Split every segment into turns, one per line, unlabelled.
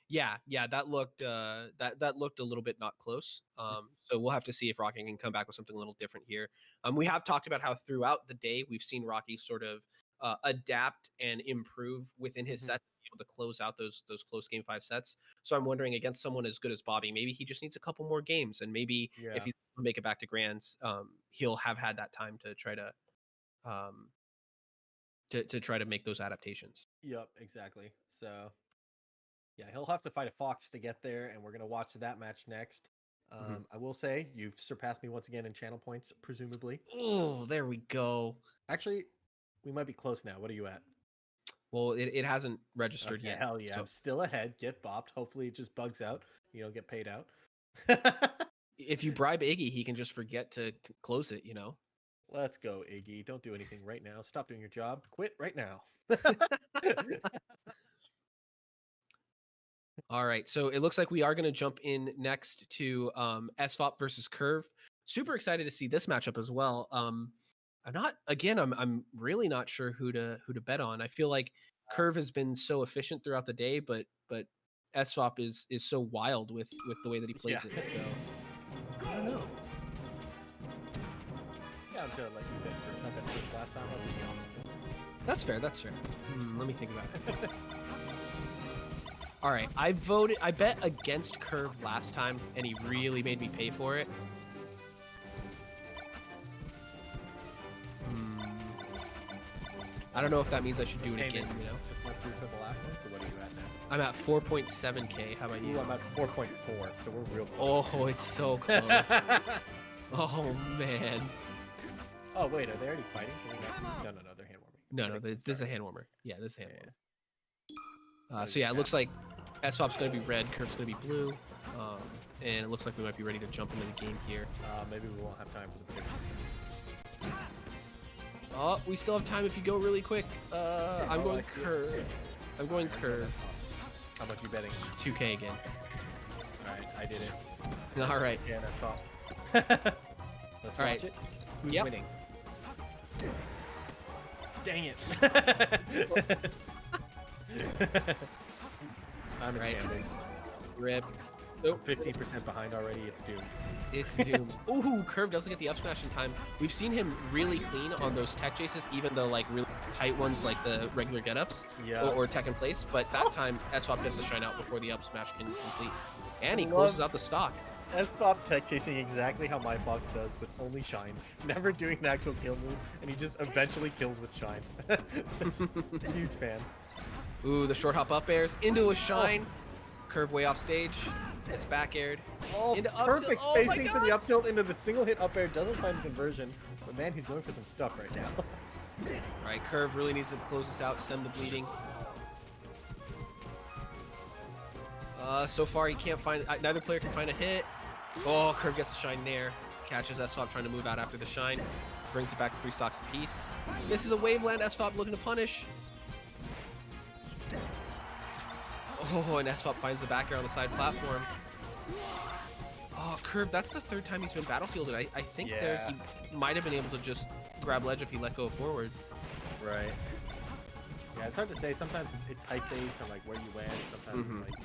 Yeah, that looked that looked a little bit not close. So we'll have to see if Rocky can come back with something a little different here. We have talked about how throughout the day we've seen Rocky sort of adapt and improve within his
Hmm.
set, to be able to close out those close game 5 sets. So I'm wondering, against someone as good as Bobby, maybe he just needs a couple more games, and maybe if
Yeah.
he's able to make it back to grands, he'll have had that time to try to um, try to make those adaptations.
Yep. Exactly. So yeah, he'll have to fight a fox to get there, and we're gonna watch that match next.
Mhm.
I will say you've surpassed me once again in channel points, presumably.
Oh, there we go.
Actually, we might be close now. What are you at?
Well, it hasn't registered
Okay,
yet.
hell yeah, I'm
So
still ahead. Get bopped. Hopefully, it just bugs out. You don't get paid out.
if you bribe Iggy, he can just forget to close it, you know?
Let's go, Iggy. Don't do anything right now. Stop doing your job. Quit right now.
All right. So it looks like we are going to jump in next to SFOP versus Kurv. Super excited to see this matchup as well. I'm really not sure who to bet on. I feel like Kurv has been so efficient throughout the day, but SFOP is so wild with the way that he
Yeah.
plays it. So I don't know.
Yeah, I'm gonna let you bet first. I bet first last time. I'll do the opposite.
That's fair. That's fair. Let me think about it. All right, I bet against Kurv last time, and he really made me pay for it. I don't know if that means I should do it
Hey,
again,
man,
you know?
just went through for the last one, so what are you at now?
I'm at 4.7K. How about you?
Ooh, I'm at 4.4, so we're real close.
Oh, it's so close. Oh, man.
Oh, wait, are they already fighting? Can we not... No, they're hand warming.
No,
They can
this is a
start.
hand warmer. Yeah, this is a hand
Yeah,
warmer.
Gotta
So
go
yeah, it looks
fast.
like SFOP's going to be red, Kurv's going to be blue. And it looks like we might be ready to jump into the game here.
Maybe we won't have time for the predictions.
Oh, we still have time if you go really quick. I'm going Kurv. I'm going Kurv.
How much you betting?
2K again.
Alright, I did it.
All right.
Yeah, that's all. Let's watch it. Who's
Yep.
winning? Dang it. I'm in
Right.
shambles.
Rip.
I'm 15% behind already. It's doomed.
It's doomed. Ooh, Kurv doesn't get the up smash in time. We've seen him really clean on those tech chases, even the like really tight ones like the regular get-ups or tech in place. But that time, SFOP gets to shine out before the up smash can complete. And he closes out the stock.
SFOP tech chasing exactly how my fox does, with only shine. Never doing an actual kill move, and he just eventually kills with shine. Huge fan.
Ooh, the short hop up airs into a shine. Kurv way off stage. It's back aired.
Oh,
into
perfect
up tilt.
spacing for the up tilt into the single hit up air. Doesn't find conversion, but man, he's going for some stuff right now.
All right, Kurv really needs to close this out, stem the bleeding. So far he can't find. Neither player can find a hit. Oh, Kurv gets the shine there. Catches SFOP trying to move out after the shine. Brings it back to 3 stocks apiece. This is a waveland. SFOP looking to punish. Oh, and SFOP finds the back air on the side platform. Oh, Kurv, that's the 3rd time he's been battlefielded. I think there he might have been able to just grab ledge if he let go forward.
Right. Yeah, it's hard to say. Sometimes it's height based on like where you land. Sometimes it's like,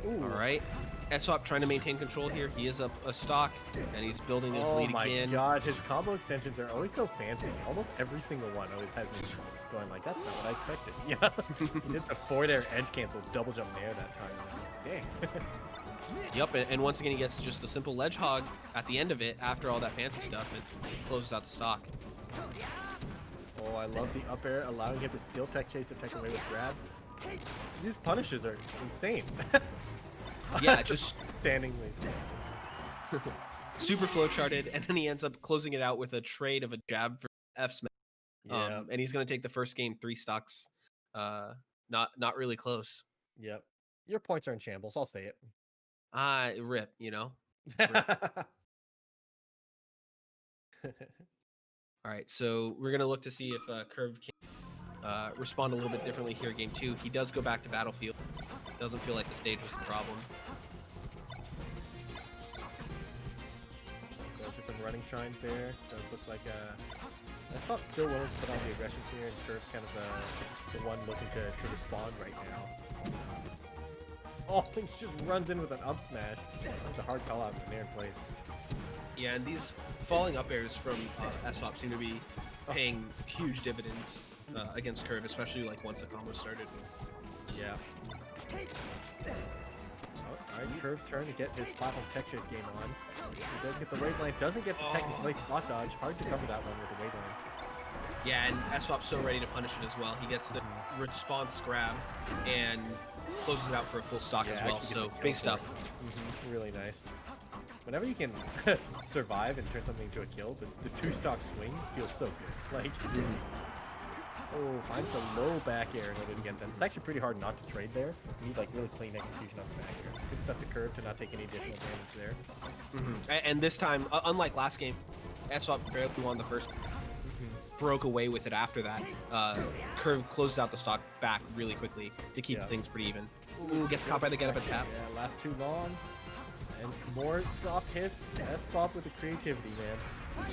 yeah.
All right. SFOP trying to maintain control here. He is up a stock, and he's building his lead again.
Oh my god, his combo extensions are always so fancy. Almost every single one always has me going like, that's not what I expected. Yeah. He did the forward air edge cancel double jump nair that time. Dang.
Yep, and once again he gets just a simple ledge hog at the end of it after all that fancy stuff and closes out the stock.
Oh, I love the up air, allowing him to steal tech chase and tech away with grab. These punishes are insane.
Yeah, just
standing laser.
Super flow charted, and then he ends up closing it out with a trade of a jab for F smash.
Yeah.
And he's gonna take the first game 3 stocks. Not really close.
Yep. Your points are in shambles, I'll say it.
Rip, you know. Rip. All right, so we're gonna look to see if Kurv can respond a little bit differently here. Game 2, he does go back to battlefield. Doesn't feel like the stage was the problem.
Go for some running shines there. Does look like SFOP's still willing to put on the aggression here, and Kurv's kind of the one looking to respond right now. Oh, he just runs in with an up smash. That's a hard call out in there in place.
Yeah, and these falling up airs from SFOP seem to be paying huge dividends against Kurv, especially like once the combo started.
Yeah. Alright, Kurv's turn to get his platform tech chase game on. He does get the waveland, doesn't get the tech in place spot dodge. Hard to cover that one with the waveland.
Yeah, and SFOP's so ready to punish it as well. He gets the response grab and closes it out for a full stock as well, so big stuff.
Really nice. Whenever you can survive and turn something into a kill, the two-stock swing feels so good. Like, oh, finds a low back air in order to get them. It's actually pretty hard not to trade there. You need like really clean execution on the back air. Good stuff to Kurv to not take any additional damage there.
And this time, unlike last game, SFOP barely won the first. Broke away with it after that. Kurv closes out the stock back really quickly to keep things pretty even. Ooh, gets caught by the get up and tap.
Yeah, last too long. And more soft hits. SFOP with the creativity, man.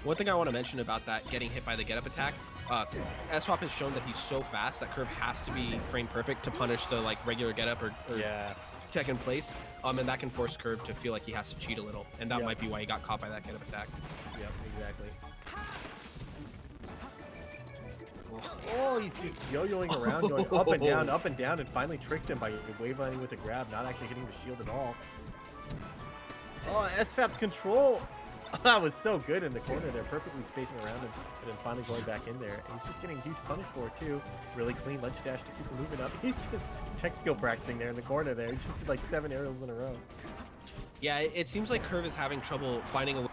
One thing I want to mention about that getting hit by the get up attack, SFOP has shown that he's so fast that Kurv has to be frame perfect to punish the like regular get up or tech in place. And that can force Kurv to feel like he has to cheat a little, and that might be why he got caught by that get up attack.
Yep, exactly. Oh, he's just yo-yoing around, going up and down, and finally tricks him by wavelining with a grab, not actually hitting the shield at all. Oh, SFOP's control! That was so good in the corner there, perfectly spacing around him, and then finally going back in there. And he's just getting huge punish for it too. Really clean ledge dash to keep him moving up. He's just tech skill practicing there in the corner there. He just did like 7 aerials in a row.
Yeah, it seems like Kurv is having trouble finding a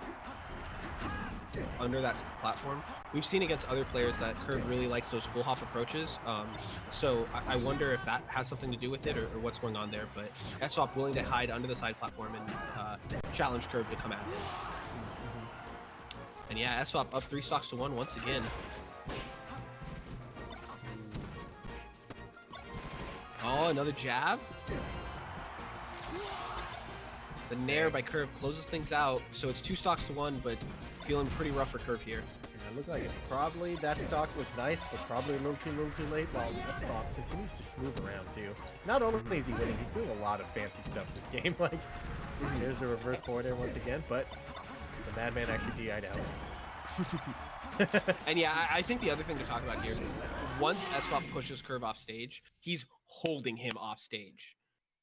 under that platform. We've seen against other players that Kurv really likes those full hop approaches. So I wonder if that has something to do with it or what's going on there. But SFOP willing to hide under the side platform and challenge Kurv to come at him. And yeah, SFOP up 3 stocks to 1 once again. Oh, another jab. The nair by Kurv closes things out, so it's 2 stocks to 1, but feeling pretty rough for Kurv here.
Yeah, it looked like it. Probably that stock was nice, but probably a little too late, while SFOP continues to move around too. Not only is he winning, he's doing a lot of fancy stuff this game. Like, there's a reverse forward air once again, but the Madman actually DI'd out.
And yeah, I think the other thing to talk about here is once SFOP pushes Kurv off stage, he's holding him off stage.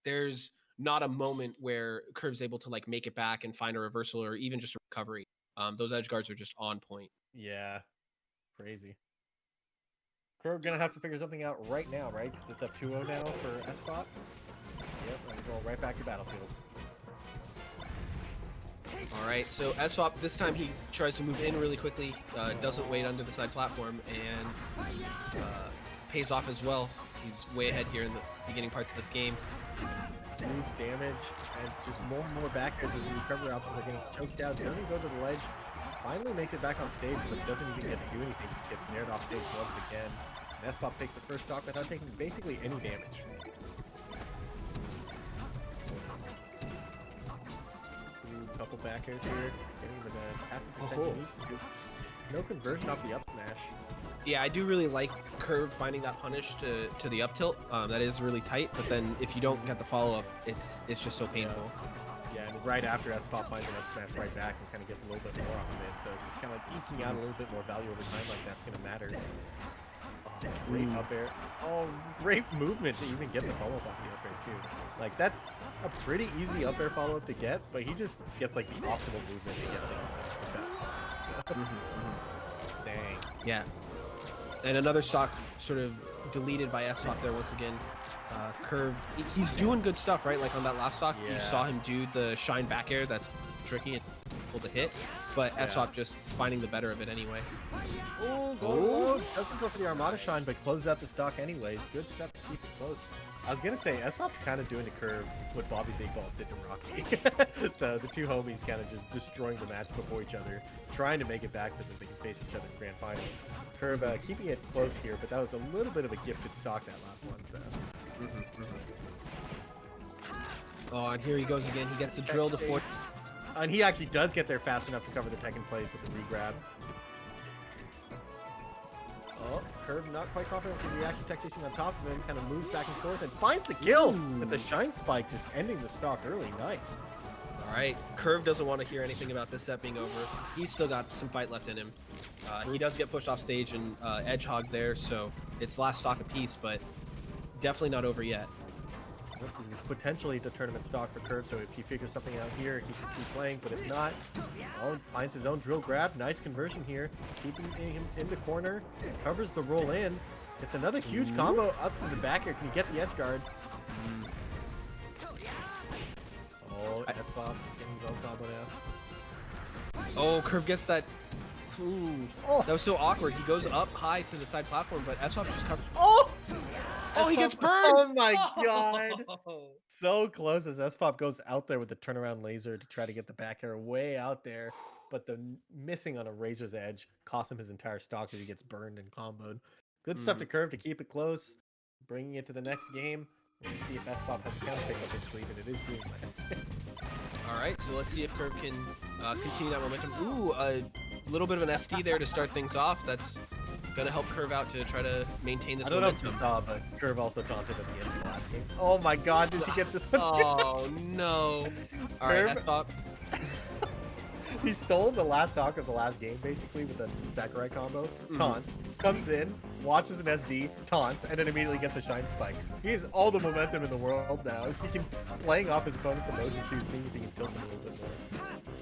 There's not a moment where Kurv's able to like make it back and find a reversal or even just a recovery. Those edge guards are just on point.
Yeah, crazy. Kurv gonna have to figure something out right now, right? Because it's up 2-0 now for SFOP. Yep, and we're going right back to Battlefield.
Alright, so SFOP, this time he tries to move in really quickly, doesn't wait under the side platform, and pays off as well. He's way ahead here in the beginning parts of this game.
Huge damage, and just more and more back airs as the recovery options are getting choked out. Doesn't go to the ledge, finally makes it back on stage, but doesn't even get to do anything. Just gets nared off stage once again. And SFOP takes the first stock without taking basically any damage. Couple back airs here, getting the passive protection. No conversion off the up smash.
Yeah, I do really like Kurv finding that punish to the up tilt. That is really tight, but then if you don't get the follow up, it's just so painful.
Yeah, and right after SFOP finds an up smash right back and kind of gets a little bit more off of it, so it's just kind of like eking out a little bit more value over time, like that's gonna matter. Oh, great up air. Oh, great movement to even get the follow up off the up air too. Like that's a pretty easy up air follow up to get, but he just gets like the optimal movement to get the best one. So. Dang.
Yeah. And another stock sort of deleted by SFOP there once again. Kurv, he's doing good stuff, right? Like on that last stock, you saw him do the shine back air that's tricky and difficult to hit, but SFOP just finding the better of it anyway.
Oh, doesn't go for the Armada shine, but closed out the stock anyways. Good stuff to keep it close. I was gonna say, SFOP's kind of doing to Kurv what Bobby Big Balls did to Rocky. So the two homies kind of just destroying the match before each other, trying to make it back so that they can face each other in grand finals. Kurv keeping it close here, but that was a little bit of a gifted stock that last one. So.
Oh, and here he goes again. He gets the drill to force.
And he actually does get there fast enough to cover the tech in place with the re-grab. Oh, Kurv not quite confident with the reaction tech chasing on top of him. Kind of moves back and forth and finds the kill with the shine spike, just ending the stock early. Nice.
All right, Kurv doesn't want to hear anything about this set being over. He's still got some fight left in him. He does get pushed off stage and edge hog there, so it's last stock apiece, but definitely not over yet.
This is potentially the tournament stock for Kurv, so if he figures something out here, he can keep playing, but if not, well, finds his own drill grab. Nice conversion here, keeping him in the corner, covers the roll in. It's another huge combo up to the back here. Can he get the edge guard? Oh, SFOP getting his own combo now.
Oh, Kurv gets that. Ooh, that was so awkward. He goes up high to the side platform, but SFOP just covered.
Oh!
Oh, he gets burned!
Oh my god! So close as SFOP goes out there with the turnaround laser to try to get the back air way out there, but the missing on a razor's edge cost him his entire stock as he gets burned and comboed. Good stuff to Kurv to keep it close, bringing it to the next game. Let's see if SFOP has a counter pick up his sleeve, and it is doing that.
All right, so let's see if Kurv can continue that momentum. Ooh, a little bit of an SD there to start things off. That's gonna help Kurv out to try to maintain this momentum.
I don't know if you saw, but Kurv also taunted at the end of the last game. Oh my god, does he get this one?
Oh no! All right, SFOP.
He stole the last stock of the last game, basically, with a Sakurai combo. Taunts, comes in, watches an SD, taunts, and then immediately gets a shine spike. He has all the momentum in the world now. He can playing off his opponent's emotion too, seeing if he can tilt him a little bit more.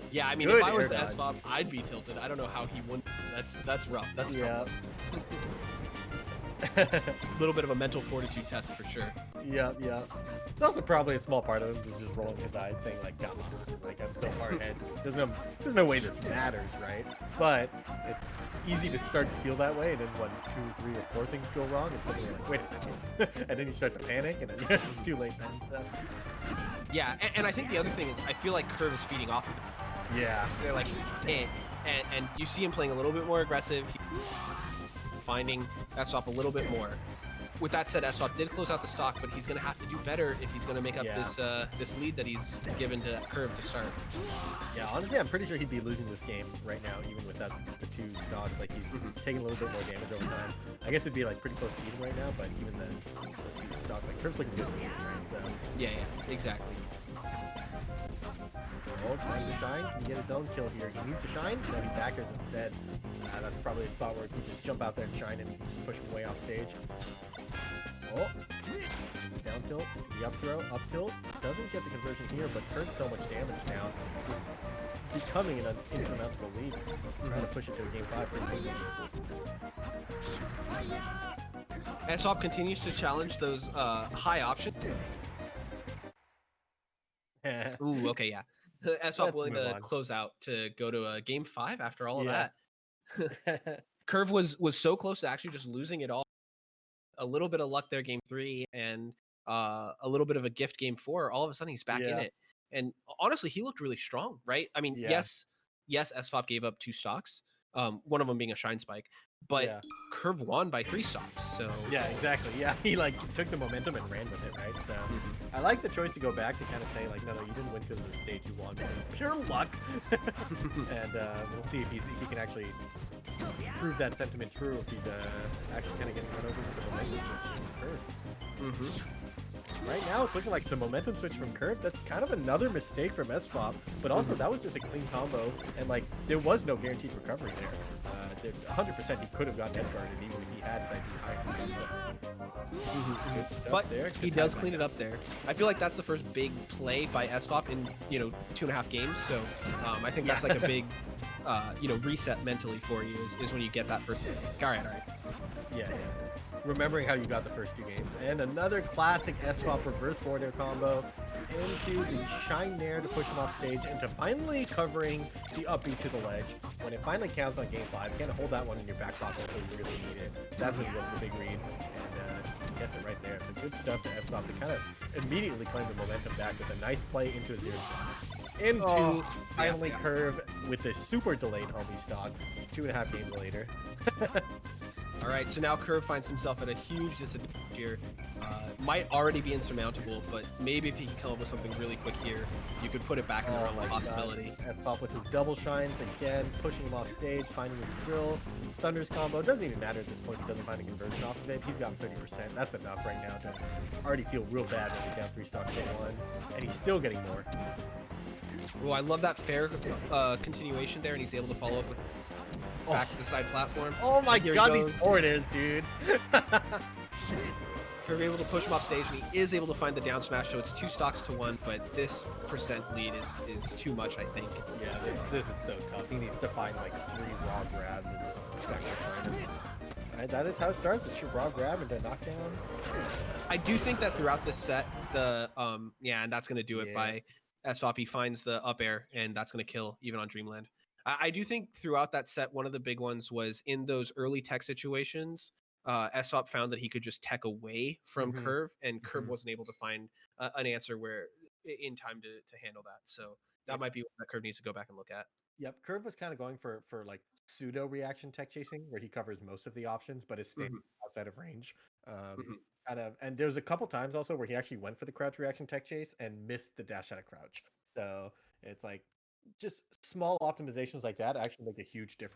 Yeah, I mean,
Good
if I was the
dodge.
SFOP, I'd be tilted. I don't know how he wouldn't. That's rough. That's tough. A little bit of a mental fortitude test for sure.
Yeah. It's also probably a small part of him just rolling his eyes, saying like, "God, like I'm so far ahead. There's no way this matters, right?" But it's easy to start to feel that way, and then when 2, 3, or 4 things go wrong, it's suddenly like, "Wait a second," and then you start to panic, and then it's too late then. So.
Yeah, and I think the other thing is I feel like Kurv is feeding off of it.
Yeah.
They're like, and you see him playing a little bit more aggressive, finding SFOP a little bit more. With that said, SFOP did close out the stock, but he's going to have to do better if he's going to make up this lead that he's given to Kurv to start.
Yeah, honestly, I'm pretty sure he'd be losing this game right now, even with the 2 stocks. Like, he's taking a little bit more damage over time. I guess it'd be like pretty close to even right now, but even then, those 2 stocks, like, Kurv's looking good this game, right? So.
Yeah, exactly.
Oh, tries to shine. Can he get his own kill here? He needs to shine. No, he backers instead. That's probably a spot where he just jump out there and shine and just push him way off stage. Oh, down tilt, the up throw, up tilt. Doesn't get the conversion here, but Kurv's so much damage now. He's becoming an insurmountable lead. Trying to push it to a game 5 pretty quickly.
SFOP continues to challenge those high options. Ooh, okay, yeah. SFOP willing to close out to go to a game 5 after all of that. Kurv was so close to actually just losing it all. A little bit of luck there, game 3, and a little bit of a gift, game 4. All of a sudden, he's back in it. And honestly, he looked really strong, right? I mean, yes, SFOP gave up 2 stocks, one of them being a shine spike, but Kurv won by 3 stocks. So
yeah, exactly. Yeah, he like took the momentum and ran with it, right? So I like the choice to go back to kind of say like, no, you didn't win because of the stage, you won pure luck. And we'll see if he can actually prove that sentiment true, if he's actually kind of getting run over with the momentum switch from Kurv. Right now, it's looking like the momentum switch from Kurv. That's kind of another mistake from SFOP, but also that was just a clean combo, and like there was no guaranteed recovery there. 100% he could have gotten edge guarded even if he had side behind him. So.
But there. He does clean it up there. I feel like that's the first big play by SFOP in 2.5 games. So I think that's like a big reset mentally for you is when you get that first. All right.
Yeah. Remembering how you got the first 2 games. And another classic SFOP reverse forward air combo into the shine nair to push him off stage, into finally covering the up B to the ledge. When it finally counts on game 5, you can't hold that one in your back pocket until you really need it. That's when you go for the big read, and gets it right there. So good stuff to SFOP to kind of immediately claim the momentum back with a nice play into a 0. Into finally Kurv with the super delayed homie stock 2.5 games later.
All right, so now Kurv finds himself at a huge disadvantage here. Might already be insurmountable, but maybe if he can come up with something really quick here, you could put it back in the realm of possibility.
SFOP with his double shines again, pushing him off stage, finding his drill, Thunder's combo. It doesn't even matter at this point. He doesn't find a conversion off of it. He's got 30%. That's enough right now to already feel real bad when he's down 3 stocks to 1, and he's still getting more.
Oh, I love that fair continuation there, and he's able to follow up with back to the side platform.
Oh my god, these forward airs, dude.
Kurv able to push him off stage, and he is able to find the down smash, so it's 2 stocks to 1, but this percent lead is too much, I think.
Yeah, this is so tough. He needs to find like 3 raw grabs and just back to him. Right, that is how it starts. It's your raw grab and a knockdown.
I do think that throughout this set, the and that's gonna do it by SFOP. He finds the up air, and that's gonna kill even on Dreamland. I do think throughout that set, one of the big ones was in those early tech situations. SFOP found that he could just tech away from Kurv, and Kurv wasn't able to find an answer where in time to handle that. So that might be what that Kurv needs to go back and look at.
Yep, Kurv was kind of going for like pseudo reaction tech chasing, where he covers most of the options, but is staying outside of range. And there's a couple times also where he actually went for the crouch reaction tech chase and missed the dash out of crouch. So it's like just small optimizations like that actually make a huge difference